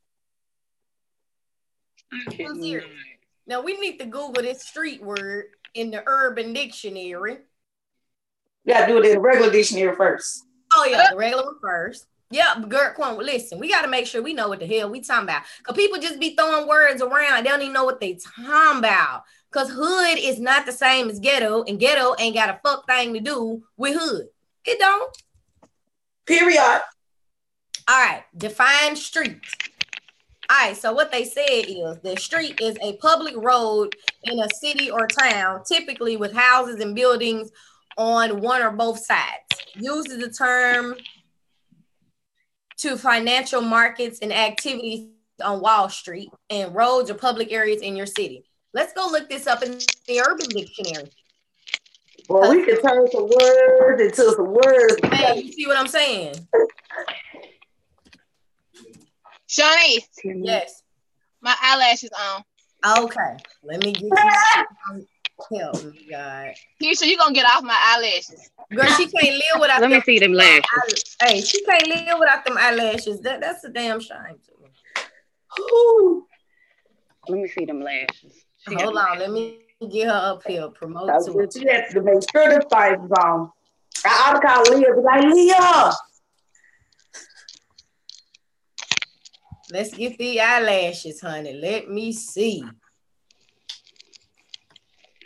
I'm serious. Now we need to Google this street word in the Urban Dictionary. You gotta do it in the regular dictionary first. Oh yeah, the regular one first. Yeah, girl, Quan, listen, we got to make sure we know what the hell we talking about. Because people just be throwing words around. They don't even know what they talking about. Because hood is not the same as ghetto. And ghetto ain't got a fuck thing to do with hood. It don't. Period. All right, define street. All right, so what they said is the street is a public road in a city or town, typically with houses and buildings on one or both sides. Uses the term to financial markets and activities on Wall Street and roads or public areas in your city. Let's go look this up in the Urban Dictionary. Well, we can turn some words into some words. Hey, you see what I'm saying? Shawnee. Yes. My eyelashes on. Okay. Let me get you. Help me, God. Keisha, you gonna get off my eyelashes. Girl, she can't live without Let me see them lashes. Hey, she can't live without them eyelashes. That's a damn shame to me. Let me see them lashes. Hold on, let me get her up here. Promote to She has to make sure the fight is on. I ought to call Leah, be like, Leah. Let's get the eyelashes, honey. Let me see.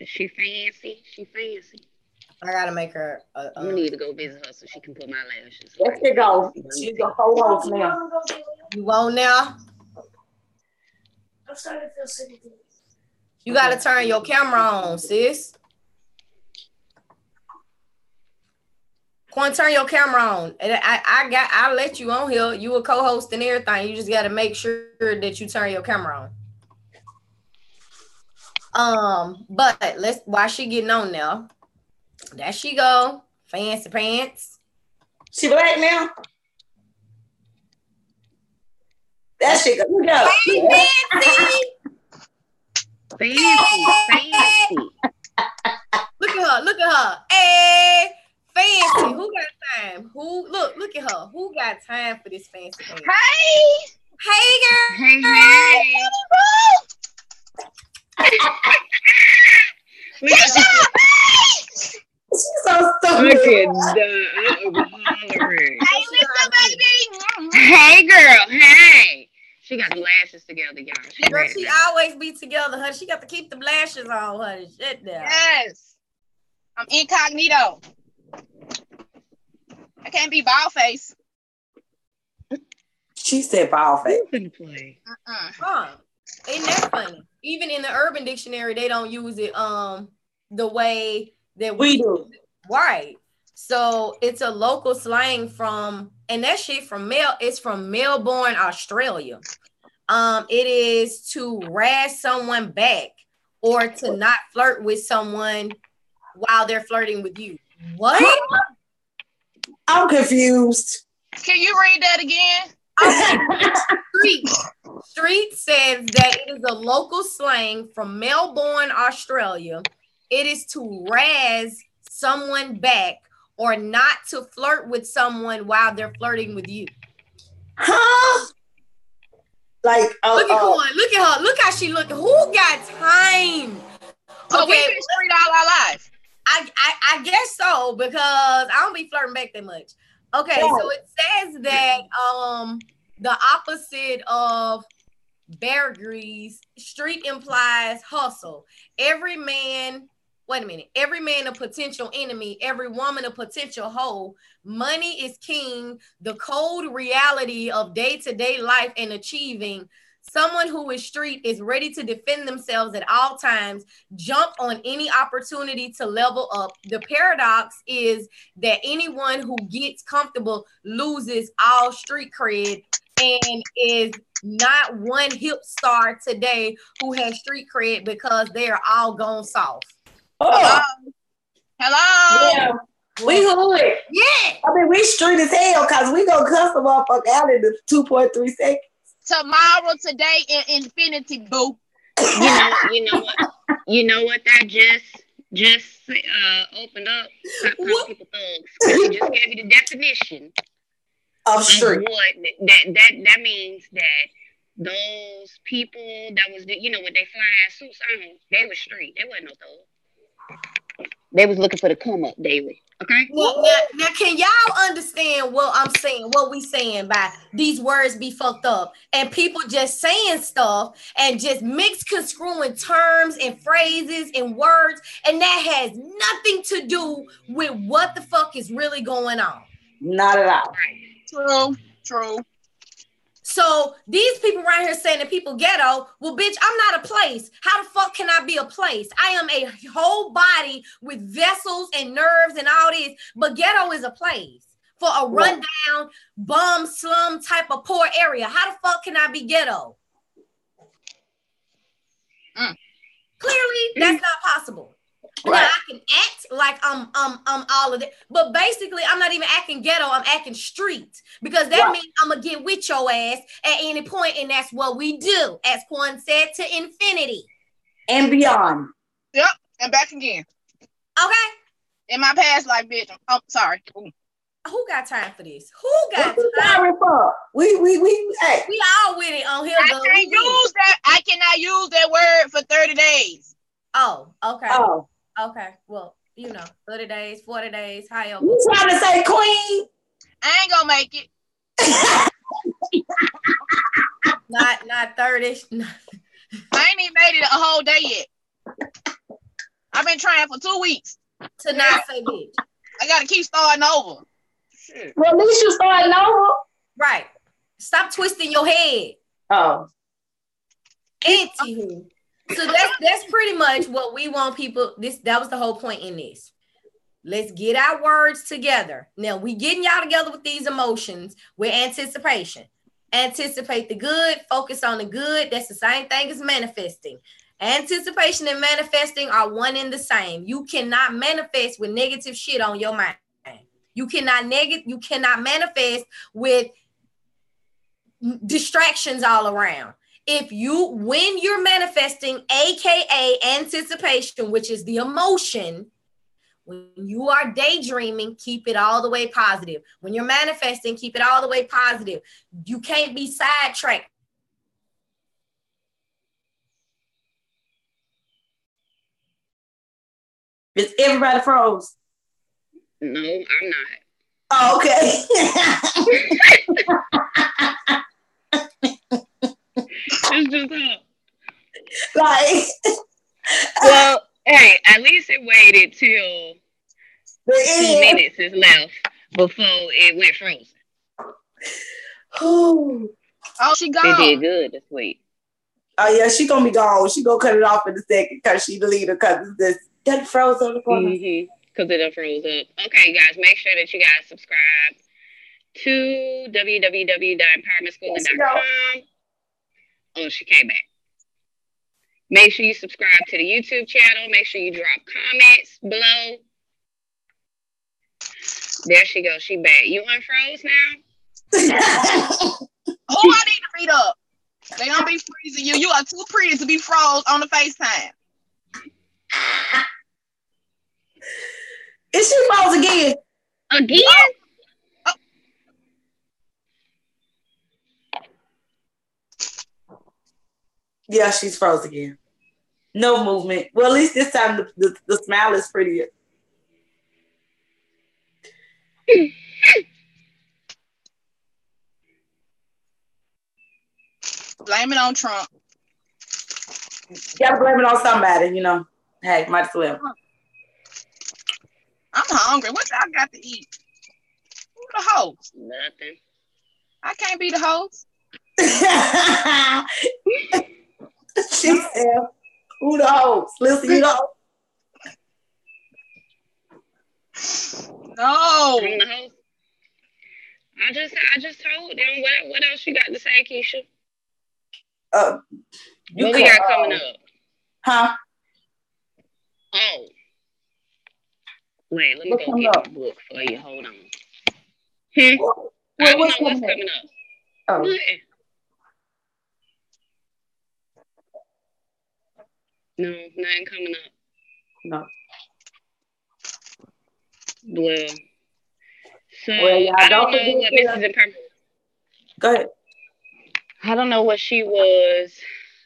She fancy. She fancy. I gotta make her. I need to go visit her so she can put my lashes. Let's go. She's a co-host now. You want now? I'm starting to feel sick. You gotta turn your camera on, sis. Quan, turn your camera on. And I'll let you on here. You a co-host and everything. You just gotta make sure that you turn your camera on. But while she getting on now, there she go. Fancy pants. She black now? That shit go. Look out. Fancy. Look at her. Hey, fancy. Who got time? Look at her. Who got time for this fancy thing? Hey, girl. Hey. She's so stupid. Look at that. Hollering. Hey, listen, baby. Hey, girl. Hey. She got the lashes together, y'all. She always be together, honey. She got to keep the lashes on, honey. Shit down. Yes. I'm incognito. I can't be bald face. She said bald face. Play. Ain't that funny? Even in the Urban Dictionary, they don't use it the way that we do. Right. So it's a local slang and that shit it's from Melbourne, Australia. It is to razz someone back or to not flirt with someone while they're flirting with you. What? I'm confused. Can you read that again? Street says that it is a local slang from Melbourne, Australia. It is to razz someone back or not to flirt with someone while they're flirting with you. Huh? Like, look at Corn. Look at her. Look how she look. Who got time? So we've been street all our lives. I guess so, because I don't be flirting back that much. Okay, so it says that the opposite of Bear Grease, street implies hustle. Every man a potential enemy, every woman a potential hoe. Money is king, the cold reality of day-to-day life and achieving. Someone who is street is ready to defend themselves at all times, jump on any opportunity to level up. The paradox is that anyone who gets comfortable loses all street cred and is not one hip star today who has street cred because they are all gone soft. Oh. Hello. Yeah. We hood. Yeah. I mean, we street as hell because we gonna cuss the motherfucker out in the 2.3 seconds. Tomorrow, today, in infinity, boo. You know what that just opened up. Stop calling people thugs. She just gave me the definition of street. What that means that those people that was with they flying suits on, they was street. They wasn't no thugs. They was looking for the come up daily. Okay. Now, can y'all understand what I'm saying? What we saying by these words be fucked up and people just saying stuff and just misconstruing terms and phrases and words, and that has nothing to do with what the fuck is really going on. Not at all. True. So these people right here saying that people ghetto, well, bitch, I'm not a place. How the fuck can I be a place? I am a whole body with vessels and nerves and all this, but ghetto is a place for a rundown, bum, slum type of poor area. How the fuck can I be ghetto? Clearly, that's not possible. Right. Now I can act like I'm all of that, but basically I'm not even acting ghetto. I'm acting street because that means I'm gonna get with your ass at any point, and that's what we do, as Quan said, to infinity and beyond. Yep, and back again. Okay. In my past life, bitch. I'm sorry. Ooh. Who got time for this? Who got time for? We all with it on here. I cannot use that word for 30 days. Oh, okay. Oh. Okay, well, 30 days, 40 days, however. You trying to say queen? I ain't gonna make it. not 30. I ain't even made it a whole day yet. I've been trying for 2 weeks. To not say bitch. I gotta keep starting over. Shit. Well, at least you starting over. Right. Stop twisting your head. Oh. Anywho. So that's pretty much what we want people. That was the whole point in this. Let's get our words together. Now we getting y'all together with these emotions with anticipation. Anticipate the good, focus on the good. That's the same thing as manifesting. Anticipation and manifesting are one and the same. You cannot manifest with negative shit on your mind. You cannot manifest with distractions all around. When you're manifesting, aka anticipation, which is the emotion, when you are daydreaming, keep it all the way positive. When you're manifesting, keep it all the way positive. You can't be sidetracked. Is everybody froze? No, I'm not. Oh, okay. It's just up. Like, well, hey, at least it waited till 2 minutes is left before it went frozen. Oh, she gone. It did good this week. Oh yeah, she gonna be gone. She gonna cut it off in a second because she deleted because that froze on the corner. Because it froze up. Okay, guys, make sure that you guys subscribe to www.empowermentschooling.com. Oh, she came back. Make sure you subscribe to the YouTube channel. Make sure you drop comments below. There she goes. She back. You unfroze now? Who I need to beat up? They don't be freezing you. You are too pretty to be froze on the FaceTime. Is she froze again? Again? Oh. Yeah, she's froze again. No movement. Well, at least this time the smile is prettier. Blame it on Trump. You gotta blame it on somebody, you know. Hey, might as well. I'm hungry. What y'all got to eat? Who the host? Nothing. I can't be the host. She said, who the host? Listen, you know. No. I'm the host. I just told them what else you got to say, Keisha? What we got coming up? Huh? Oh. Wait, let me go get my book for you. Hold on. I don't know what's coming up. Oh. No, nothing coming up. No. Well, so yeah, I don't know what Mrs. Imperfect. Go ahead. I don't know what she was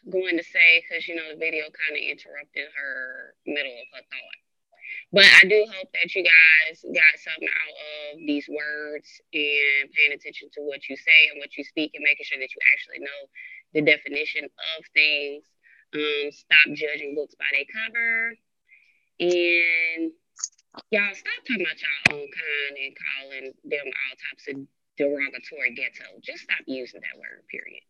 going to say because the video kind of interrupted her middle of her thought. But I do hope that you guys got something out of these words and paying attention to what you say and what you speak and making sure that you actually know the definition of things. Stop judging books by their cover. And y'all stop talking about y'all own kind and calling them all types of derogatory ghetto. Just stop using that word, period.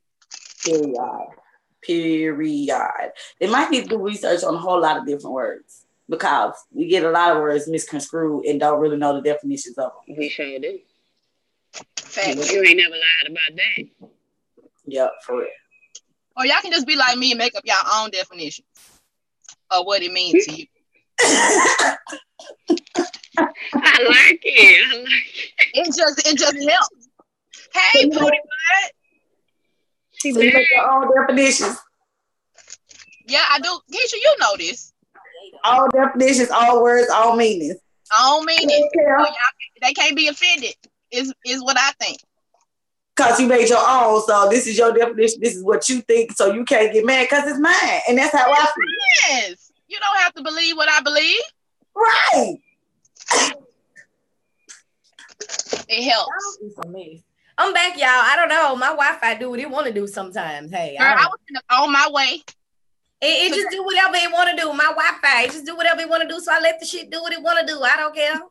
Period. They might need to do research on a whole lot of different words because we get a lot of words misconstrued and don't really know the definitions of them. We sure do. You ain't never lied about that. Yep, for real. Or y'all can just be like me and make up your own definition of what it means to you. I like it. It just helps. Hey, Booty Butt. So you make your own definitions. Yeah, I do. Keisha, you know this. All definitions, all words, all meanings. All meanings. So they can't be offended. Is what I think. Because you made your own, so this is your definition. This is what you think, so you can't get mad because it's mine, and that's how I feel. Yes, you don't have to believe what I believe. Right. It helps. I'm back, y'all. I don't know. My Wi-Fi do what it want to do sometimes. Hey, girl, I was on my way. It just do whatever it want to do. My Wi-Fi, it just do whatever it want to do. So I let the shit do what it want to do. I don't care.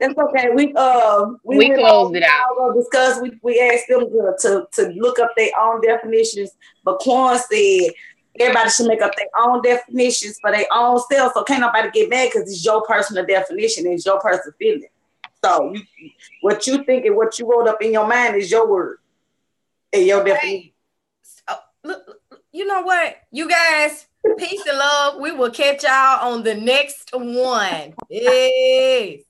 That's okay. We closed it out. Discuss. We asked them to look up their own definitions, but Quan said everybody should make up their own definitions for their own self. So can't nobody get mad because it's your personal definition, it's your personal feeling. So what you think and what you wrote up in your mind is your word and your definition. Look, you know what, you guys, peace and love. We will catch y'all on the next one. Yes.